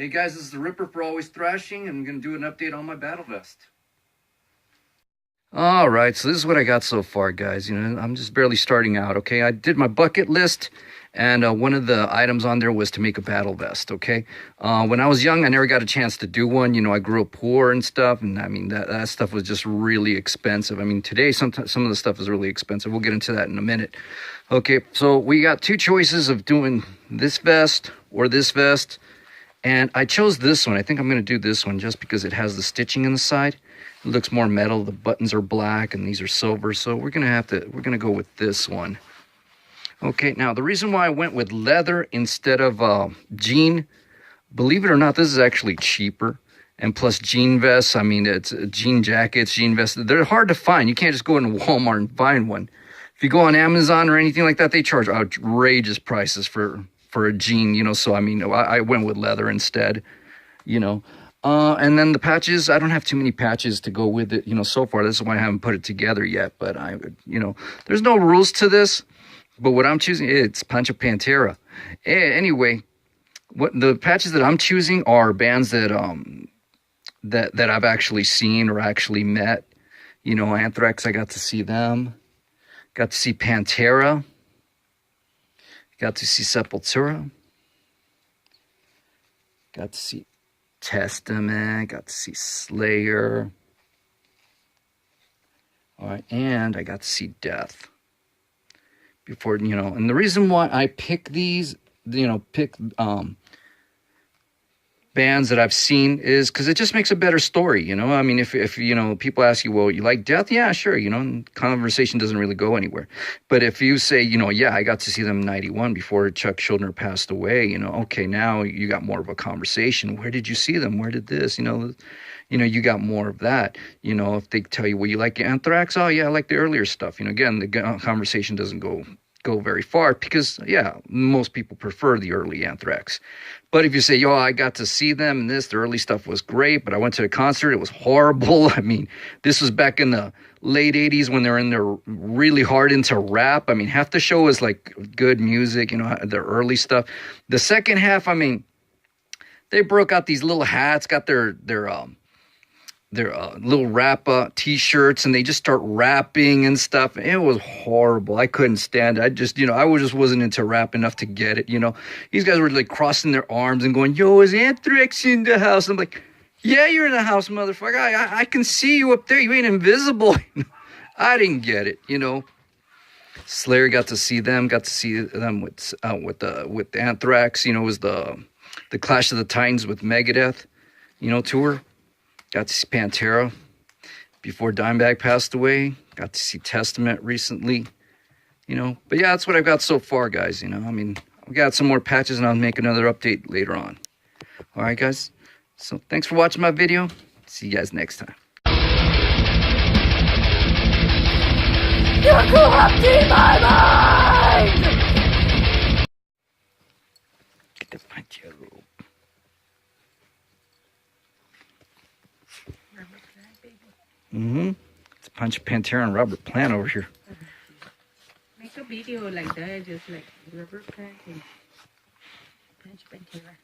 Hey guys, this is the Ripper for Always Thrashing, and I'm going to do an update on my battle vest. Alright, so this is what I got so far, guys. You know, I'm just barely starting out, okay? I did my bucket list, and one of the items on there was to make a battle vest, okay? When I was young, I never got a chance to do one. You know, I grew up poor and stuff, and I mean, that stuff was just really expensive. I mean, today, some of the stuff is really expensive. We'll get into that in a minute. Okay, so we got two choices of doing this vest or this vest. And I chose this one. I think I'm going to do this one just because it has the stitching in the side. It looks more metal. The buttons are black and these are silver. So we're going to go with this one. Okay, now the reason why I went with leather instead of jean, believe it or not, this is actually cheaper. And plus jean vests, I mean, it's jean jackets, jean vests. They're hard to find. You can't just go into Walmart and find one. If you go on Amazon or anything like that, they charge outrageous prices for a jean, you know, so I mean, I went with leather instead, you know. And then the patches, I don't have too many patches to go with it, you know, so far. This is why I haven't put it together yet, but you know, there's no rules to this, but what I'm choosing, it's Pancho Pantera. Anyway, what the patches that I'm choosing are bands that that I've actually seen or actually met. You know, Anthrax, I got to see them. Got to see Pantera. Got to see Sepultura. Got to see Testament. Got to see Slayer. All right, and I got to see Death. Before, you know, and the reason why I pick these, you know, bands that I've seen is because it just makes a better story, you know. I mean, if you know, people ask you, well, you like Death? Yeah, sure, you know, conversation doesn't really go anywhere. But if you say, you know, yeah, I got to see them in 91 before Chuck Schuldiner passed away, you know, okay, now you got more of a conversation. Where did you see them? Where did this? You know, you got more of that. You know, if they tell you, well, you like Anthrax? Oh, yeah, I like the earlier stuff. You know, again, the conversation doesn't go very far because, yeah, most people prefer the early Anthrax. But if you say, yo, I got to see them and the early stuff was great, but I went to the concert, it was horrible. I mean, this was back in the late 80s when they're in there really hard into rap. I mean, half the show is like good music, you know, the early stuff. The second half, I mean, they broke out these little hats, got their little rap t-shirts, and they just start rapping and stuff. It was horrible. I couldn't stand it. I just wasn't into rap enough to get it, you know. These guys were like crossing their arms and going, yo, is Anthrax in the house? I'm like, yeah, you're in the house, motherfucker. I can see you up there. You ain't invisible. I didn't get it, you know. Slayer, got to see them with Anthrax, you know. It was the Clash of the Titans with Megadeth, you know, tour. Got to see Pantera before Dimebag passed away. Got to see Testament recently, you know. But yeah, that's what I've got so far, guys, you know. I mean, I've got some more patches, and I'll make another update later on. All right, guys. So thanks for watching my video. See you guys next time. You're corrupting my mind! Get the Pantera. It's Pancho Pantera and Robert Plant over here. Make a video like that, just like Robert Plant and Pancho Pantera.